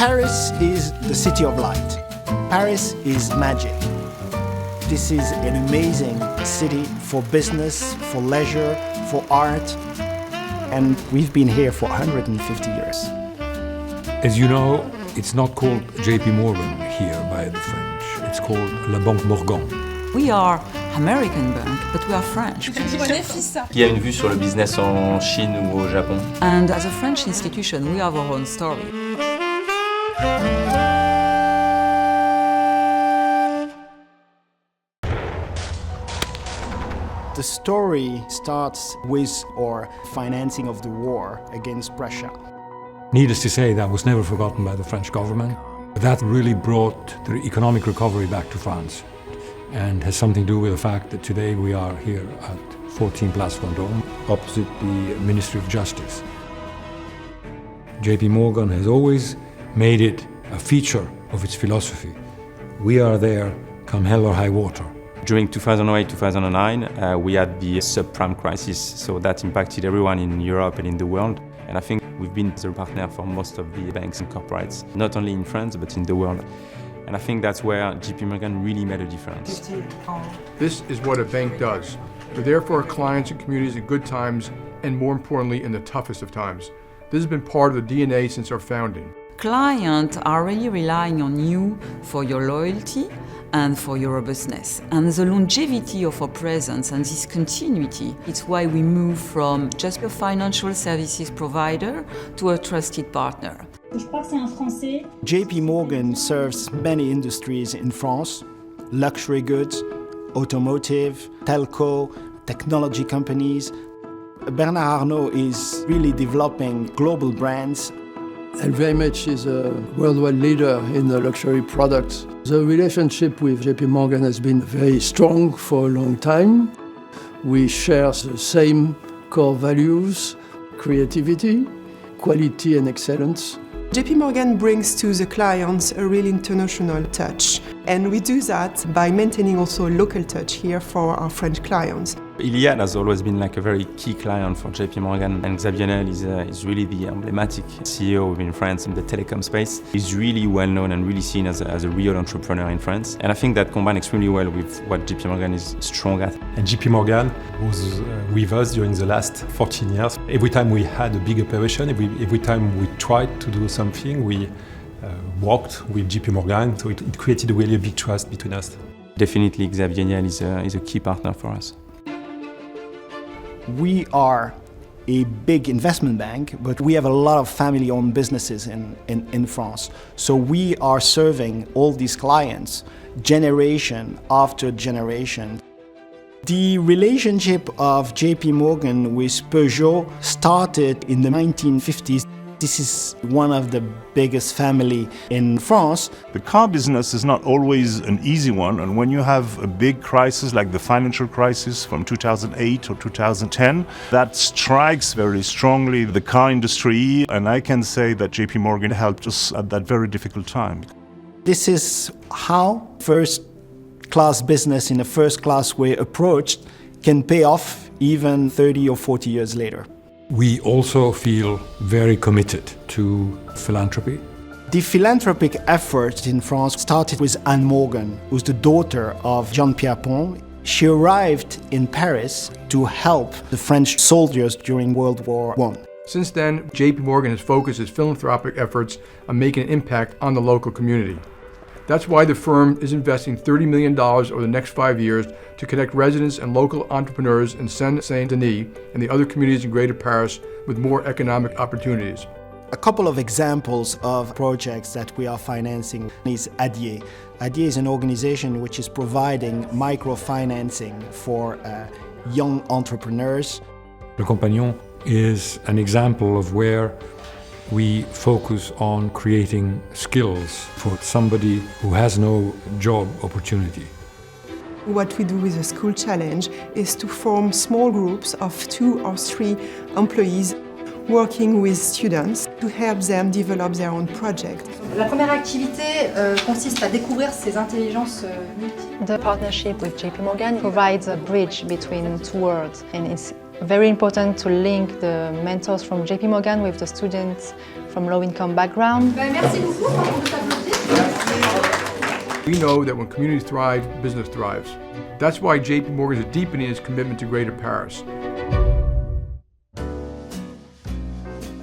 Paris is the city of light. Paris is magic. This is an amazing city for business, for leisure, for art, and we've been here for 150 years. As you know, it's not called jpmorgan here by the French. It's called La Banque Morgan. We are American bank, but we are French. Il y a une vue sur le business en Chine ou au Japon. And as a French institution, we have our own story. The story starts with our financing of the war against Prussia. Needless to say, that was never forgotten by the French government. That really brought the economic recovery back to France and has something to do with the fact that today we are here at 14 Place Vendôme, opposite the Ministry of Justice. JP Morgan has always made it a feature of its philosophy. We are there, come hell or high water. During 2008-2009, we had the subprime crisis, so that impacted everyone in Europe and in the world. And I think we've been the partner for most of the banks and corporates, not only in France, but in the world. And I think that's where JP Morgan really made a difference. This is what a bank does. We're there for our clients and communities in good times, and more importantly, in the toughest of times. This has been part of the DNA since our founding. Clients are really relying on you for your loyalty and for your robustness. And the longevity of our presence and this continuity, it's why we move from just a financial services provider to a trusted partner. JP Morgan serves many industries in France: luxury goods, automotive, telco, technology companies. Bernard Arnault is really developing global brands. LVMH is a worldwide leader in the luxury products. The relationship with JP Morgan has been very strong for a long time. We share the same core values: creativity, quality and excellence. JP Morgan brings to the clients a real international touch, and we do that by maintaining also a local touch here for our French clients. Iliad has always been like a very key client for JP Morgan, and Xavier Niel is really the emblematic CEO within France in the telecom space. He's really well known and really seen as a real entrepreneur in France, and I think that combines extremely well with what JP Morgan is strong at. And JP Morgan was with us during the last 14 years. Every time we had a big operation, every time we tried to do something, we worked with JP Morgan, so it created really a big trust between us. Definitely Xavier Niel is a key partner for us. We are a big investment bank, but we have a lot of family-owned businesses in France. So we are serving all these clients generation after generation. The relationship of JP Morgan with Peugeot started in the 1950s. This is one of the biggest family in France. The car business is not always an easy one, and when you have a big crisis like the financial crisis from 2008 or 2010, that strikes very strongly the car industry, and I can say that JP Morgan helped us at that very difficult time. This is how first-class business in a first-class way approached can pay off even 30 or 40 years later. We also feel very committed to philanthropy. The philanthropic effort in France started with Anne Morgan, who's the daughter of Jean-Pierre Pont. She arrived in Paris to help the French soldiers during World War I. Since then, JP Morgan has focused its philanthropic efforts on making an impact on the local community. That's why the firm is investing $30 million over the next 5 years to connect residents and local entrepreneurs in Seine-Saint-Denis and the other communities in Greater Paris with more economic opportunities. A couple of examples of projects that we are financing is Adier. Adier is an organization which is providing microfinancing for young entrepreneurs. Le Compagnon is an example of where we focus on creating skills for somebody who has no job opportunity. What we do with the School Challenge is to form small groups of 2 or 3 employees working with students to help them develop their own project. La première activité consiste à découvrir ces intelligences multiples. The partnership with JP Morgan provides a bridge between 2 worlds, and it's very important to link the mentors from JP Morgan with the students from low-income background. Merci beaucoup. On peut applaudir. We know that when communities thrive, business thrives. That's why JP Morgan is deepening its commitment to Greater Paris.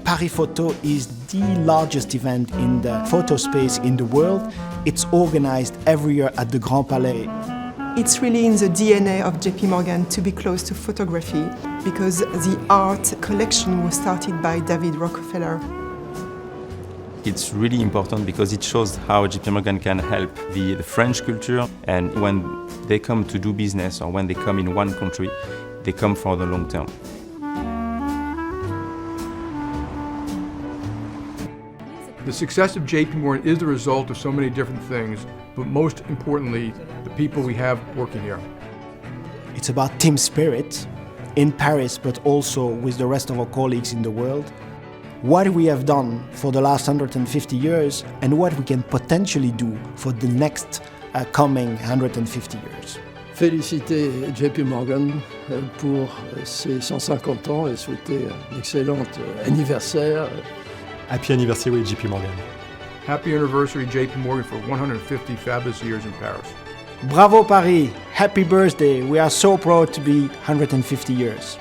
Paris Photo is the largest event in the photo space in the world. It's organized every year at the Grand Palais. It's really in the DNA of JP Morgan to be close to photography because the art collection was started by David Rockefeller. It's really important because it shows how JP Morgan can help the French culture, and when they come to do business or when they come in one country, they come for the long term. The success of JP Morgan is the result of so many different things, but most importantly, the people we have working here. It's about team spirit in Paris, but also with the rest of our colleagues in the world. What we have done for the last 150 years and what we can potentially do for the next coming 150 years. Féliciter JP Morgan pour ses 150 ans et souhaiter un excellent anniversaire. Happy anniversary, JP Morgan. Happy anniversary, JP Morgan, for 150 fabulous years in Paris. Bravo Paris! Happy birthday! We are so proud to be 150 years.